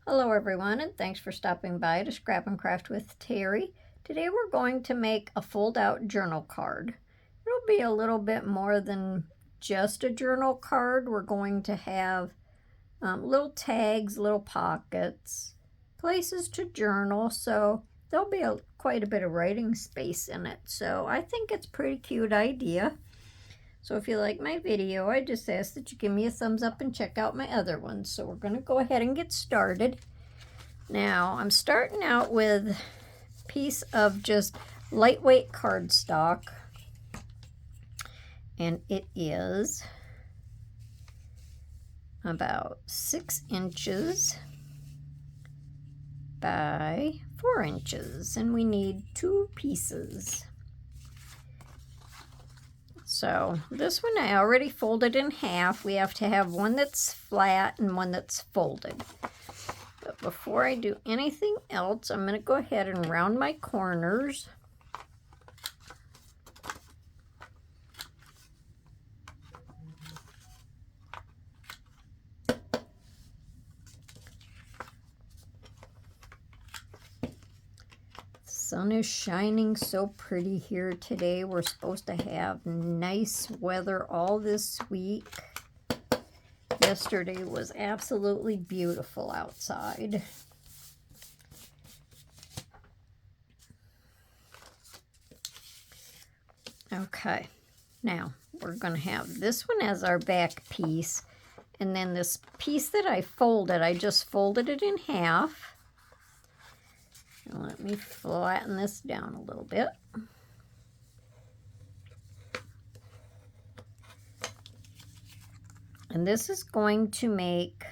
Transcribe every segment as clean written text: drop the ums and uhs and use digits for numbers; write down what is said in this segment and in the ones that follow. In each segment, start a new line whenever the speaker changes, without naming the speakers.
Hello everyone, and thanks for stopping by to Scrap and Craft with Terry. Today we're going to make a fold-out journal card. It'll be a little bit more than just a journal card. We're going to have little tags, little pockets, places to journal, so there'll be quite a bit of writing space in it. So I think it's a pretty cute idea. So if you like my video, I just ask that you give me a thumbs up and check out my other ones. So we're going to go ahead and get started. Now I'm starting out with a piece of just lightweight cardstock, and it is about 6 inches by 4 inches, and we need 2 pieces. So this one I already folded in half. We have to have one that's flat and one that's folded. But before I do anything else, I'm going to go ahead and round my corners. Sun is shining so pretty here today. We're supposed to have nice weather all this week. Yesterday was absolutely beautiful outside. Okay, now we're going to have this one as our back piece, and then this piece that I folded, I just folded it in half. Now let me flatten this down a little bit. And this is going to make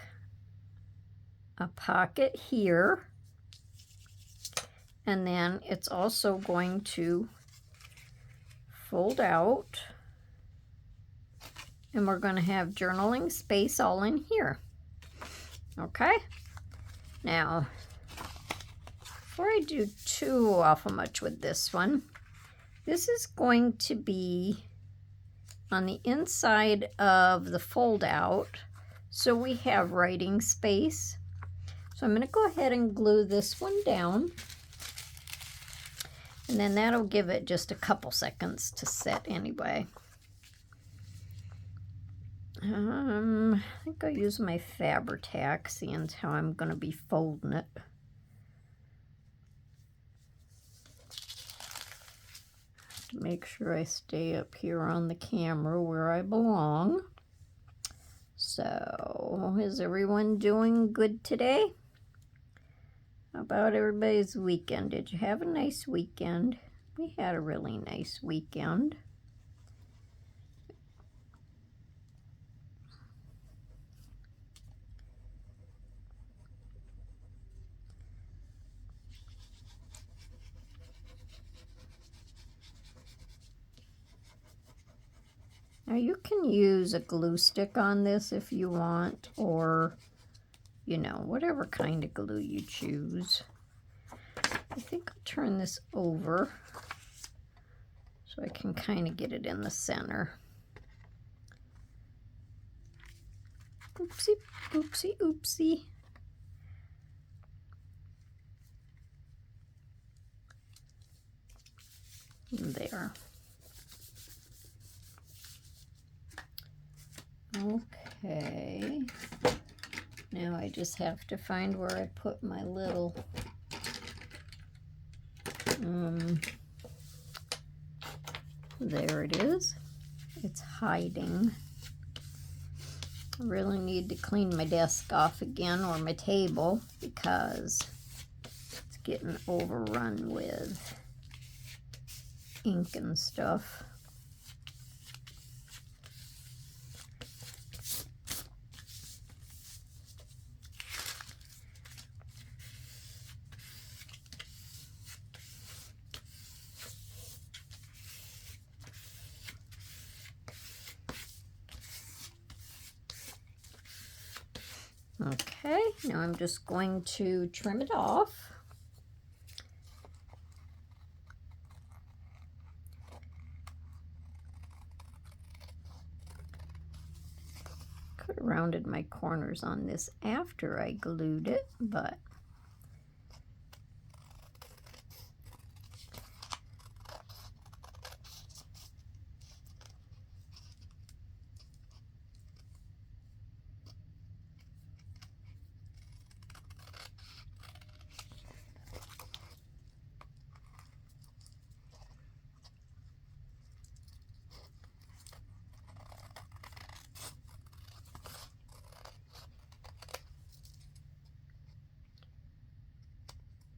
a pocket here. And then it's also going to fold out. And we're going to have journaling space all in here. Okay? Now, before I do too awful much with this one, this is going to be on the inside of the fold out, so we have writing space. So I'm going to go ahead and glue this one down, and then that'll give it just a couple seconds to set anyway. I think I'll use my Fabri-Tac, seeing how I'm going to be folding it. Make sure I stay up here on the camera where I belong. So, is everyone doing good today? How about everybody's weekend? Did you have a nice weekend? We had a really nice weekend. Now you can use a glue stick on this if you want, or, you know, whatever kind of glue you choose. I think I'll turn this over so I can kind of get it in the center. Oopsie, oopsie, oopsie. There. Okay, now I just have to find where I put my little there it is. It's hiding. I really need to clean my desk off again, or my table, because it's getting overrun with ink and stuff. Okay, now I'm just going to trim it off. Could have rounded my corners on this after I glued it, but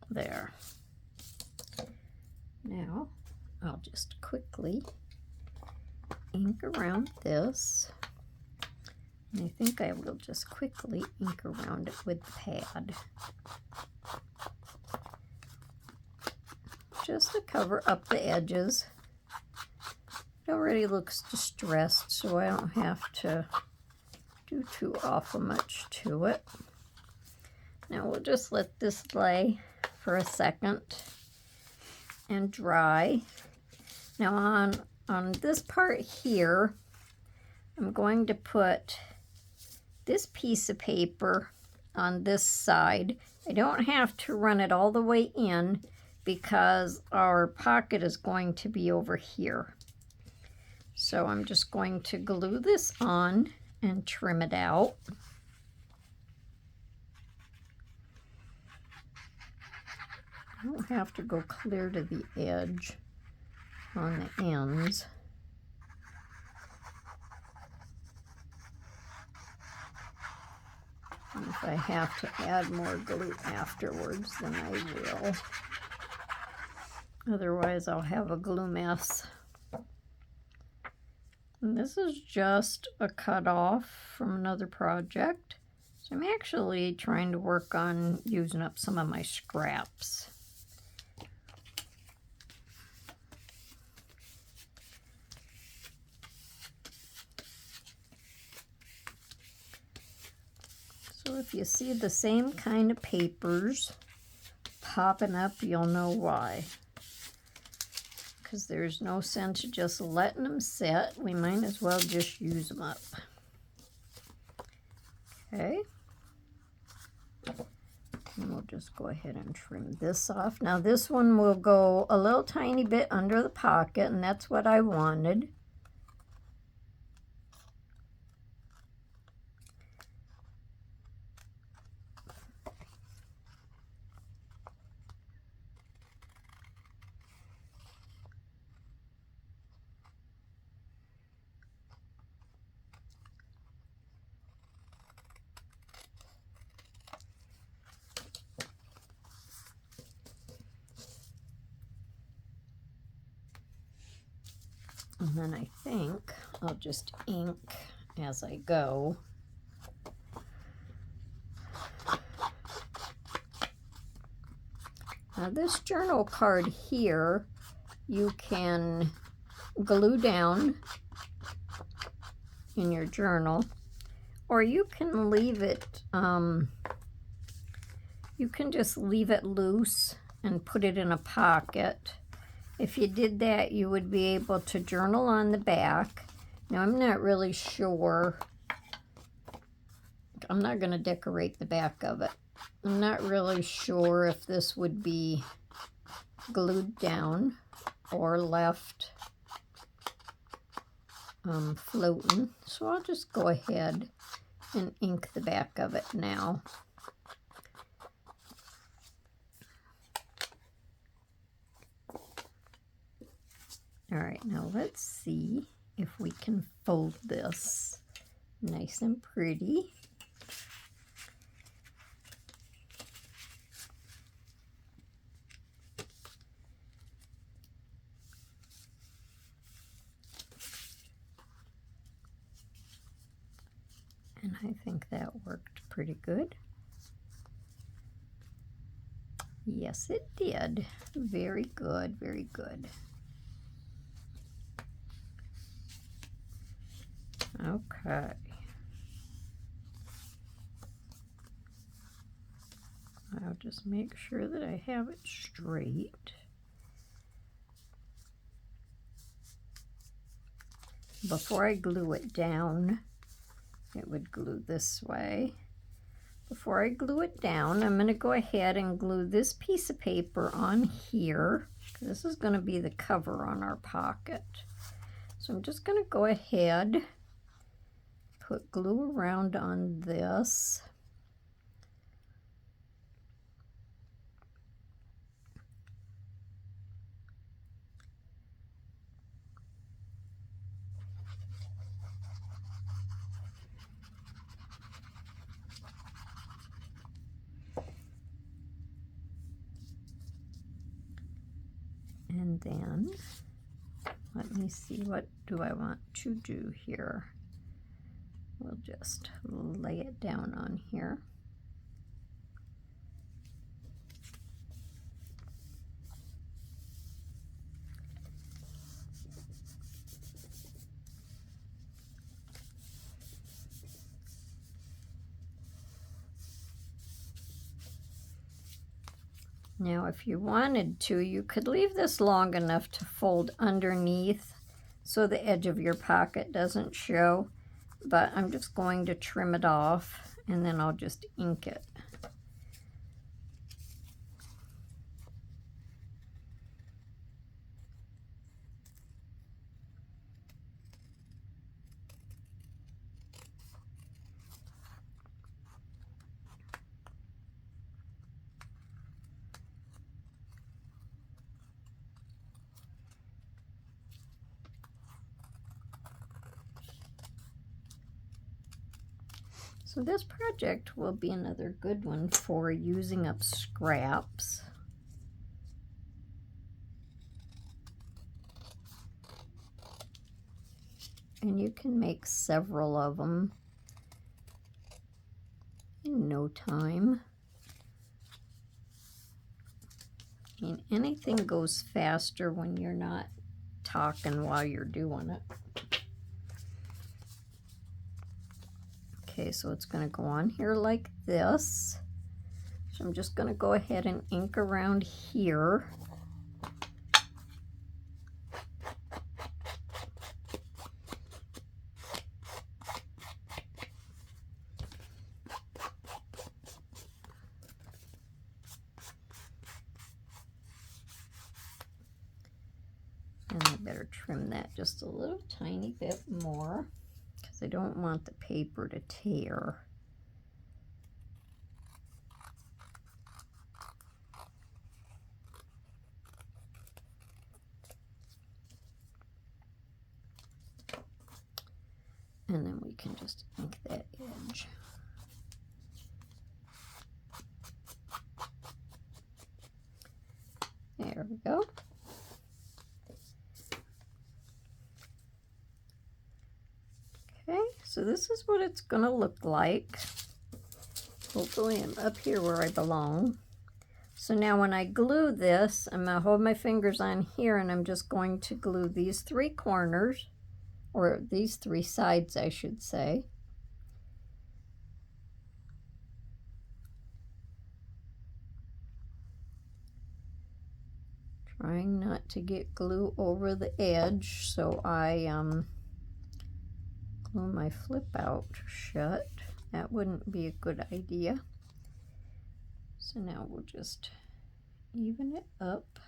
there. Now I'll just quickly ink around this. And I think I will just quickly ink around it with the pad, just to cover up the edges. It already looks distressed, so I don't have to do too awful much to it. Now we'll just let this lay for a second and dry. Now on this part here, I'm going to put this piece of paper on this side. I don't have to run it all the way in because our pocket is going to be over here. So I'm just going to glue this on and trim it out. I don't have to go clear to the edge on the ends. And if I have to add more glue afterwards, then I will. Otherwise, I'll have a glue mess. And this is just a cutoff from another project. So I'm actually trying to work on using up some of my scraps. So if you see the same kind of papers popping up, you'll know why. Because there's no sense just letting them sit. We might as well just use them up. Okay. And we'll just go ahead and trim this off. Now this one will go a little tiny bit under the pocket, and that's what I wanted. And then I think I'll just ink as I go. Now this journal card here, you can glue down in your journal, or you can leave it, you can just leave it loose and put it in a pocket. If you did that, you would be able to journal on the back. Now, I'm not really sure. I'm not going to decorate the back of it. I'm not really sure if this would be glued down or left floating. So I'll just go ahead and ink the back of it now. All right, now let's see if we can fold this nice and pretty. And I think that worked pretty good. Yes, it did. Very good, very good. Okay. I'll just make sure that I have it straight. Before I glue it down, it would glue this way. Before I glue it down, I'm going to go ahead and glue this piece of paper on here. This is going to be the cover on our pocket. So I'm just going to go ahead, put glue around on this. And then, let me see, what do I want to do here? We'll just lay it down on here. Now, if you wanted to, you could leave this long enough to fold underneath so the edge of your pocket doesn't show, but I'm just going to trim it off and then I'll just ink it. So this project will be another good one for using up scraps. And you can make several of them in no time. I mean, anything goes faster when you're not talking while you're doing it. Okay, so it's going to go on here like this. So I'm just going to go ahead and ink around here. And I better trim that just a little tiny bit more, I don't want the paper to tear. And then we can just ink that edge. There we go. Okay, so this is what it's going to look like. Hopefully I'm up here where I belong. So now when I glue this, I'm going to hold my fingers on here and I'm just going to glue these three corners, or these three sides I should say. Trying not to get glue over the edge, so I glue my flip out shut. That wouldn't be a good idea. So now we'll just even it up.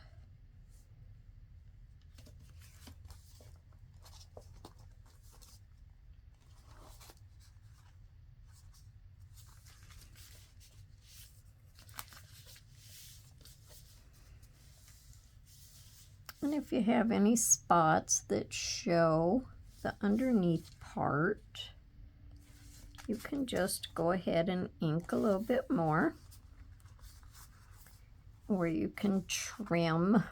And if you have any spots that show the underneath part, you can just go ahead and ink a little bit more, or you can trim.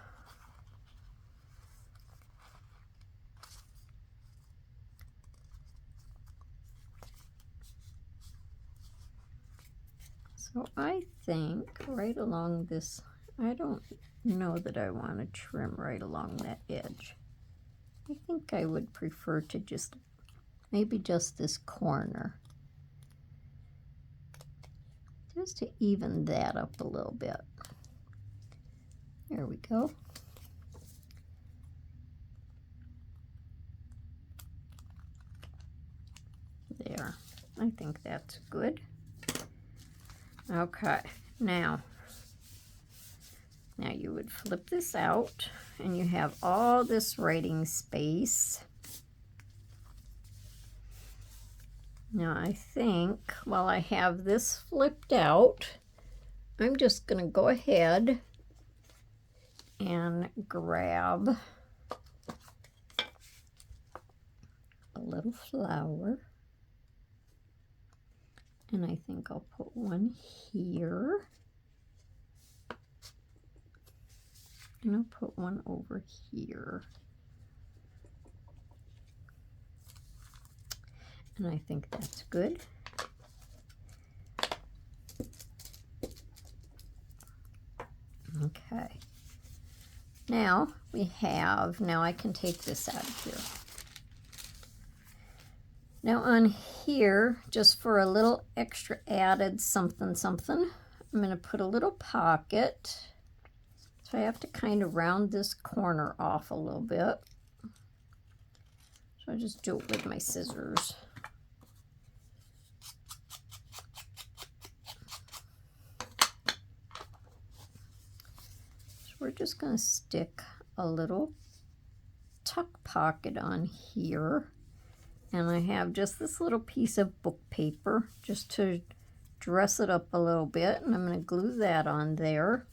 So I think right along this, I don't know that I want to trim right along that edge. I think I would prefer to just, maybe just this corner, just to even that up a little bit. There we go. There. I think that's good. Okay, now you would flip this out and you have all this writing space. Now I think while I have this flipped out, I'm just going to go ahead and grab a little flower. And I think I'll put one here. And I'll put one over here. And I think that's good. Okay. Now I can take this out of here. Now on here, just for a little extra added something, I'm going to put a little pocket. So I have to kind of round this corner off a little bit. So I just do it with my scissors. So we're just going to stick a little tuck pocket on here. And I have just this little piece of book paper just to dress it up a little bit. And I'm going to glue that on there.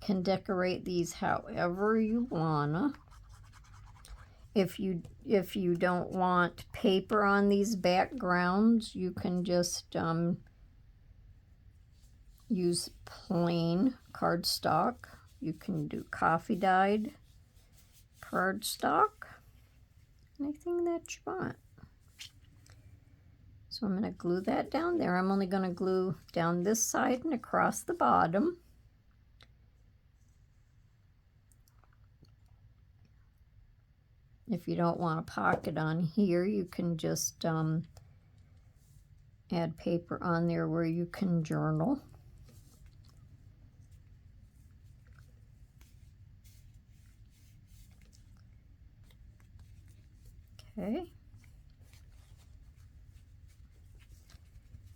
You can decorate these however you wanna. If you don't want paper on these backgrounds, you can just use plain cardstock. You can do coffee dyed cardstock, anything that you want. So I'm going to glue that down there. I'm only going to glue down this side and across the bottom. If you don't want a pocket on here, you can just add paper on there where you can journal. Okay.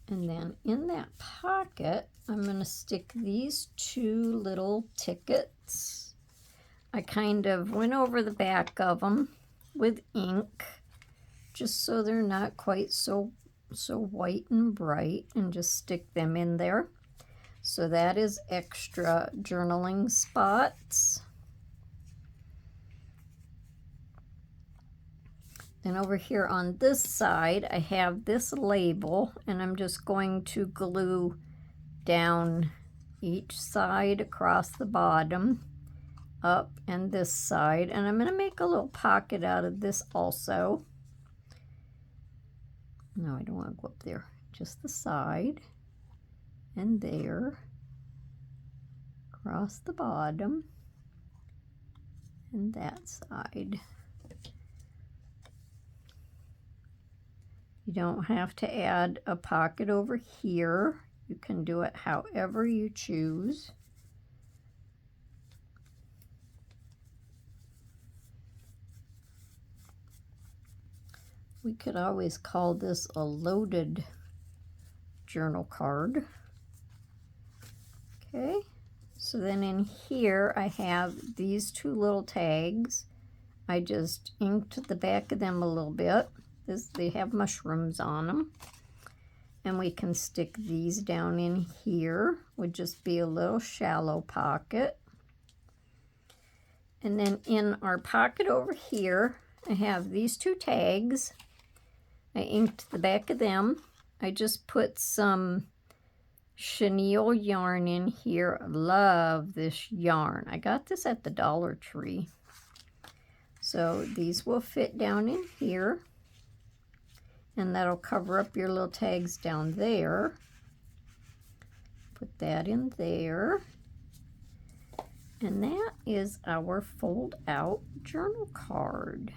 And then in that pocket, I'm going to stick these two little tickets. I kind of went over the back of them with ink, just so they're not quite so white and bright, and just stick them in there. So that is extra journaling spots. And over here on this side, I have this label, and I'm just going to glue down each side across the bottom, up and this side. And I'm going to make a little pocket out of this also. No, I don't want to go up there. Just the side and there, across the bottom, and that side. You don't have to add a pocket over here. You can do it however you choose. We could always call this a loaded journal card. Okay, so then in here I have these two little tags. I just inked the back of them a little bit. They have mushrooms on them. And we can stick these down in here. Would just be a little shallow pocket. And then in our pocket over here, I have these two tags. I inked the back of them. I just put some chenille yarn in here. I love this yarn. I got this at the Dollar Tree. So these will fit down in here. And that'll cover up your little tags down there. Put that in there. And that is our fold out journal card.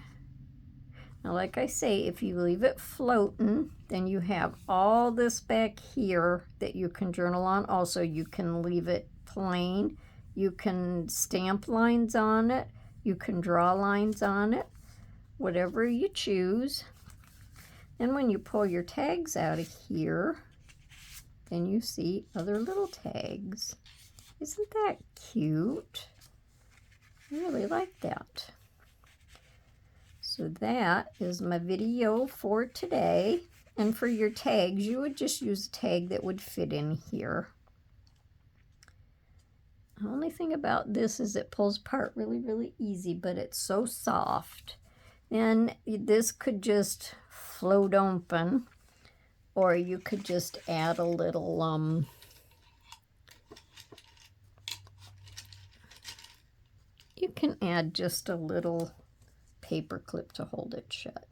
Now, like I say, if you leave it floating, then you have all this back here that you can journal on. Also, you can leave it plain. You can stamp lines on it. You can draw lines on it. whatever you choose. Then when you pull your tags out of here, then you see other little tags. Isn't that cute? I really like that. So that is my video for today. And for your tags, you would just use a tag that would fit in here. The only thing about this is it pulls apart really, really easy, but it's so soft. And this could just float open, or you could just add a little you can add just a little paper clip to hold it shut.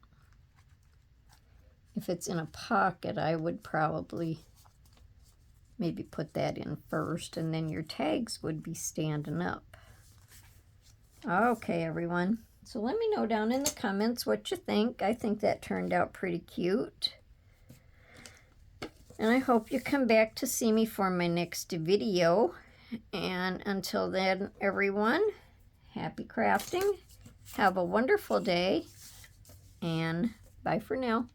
If it's in a pocket, I would probably maybe put that in first, and then your tags would be standing up. Okay, everyone. So let me know down in the comments what you think. I think that turned out pretty cute. And I hope you come back to see me for my next video. And until then, everyone, happy crafting. Have a wonderful day. And bye for now.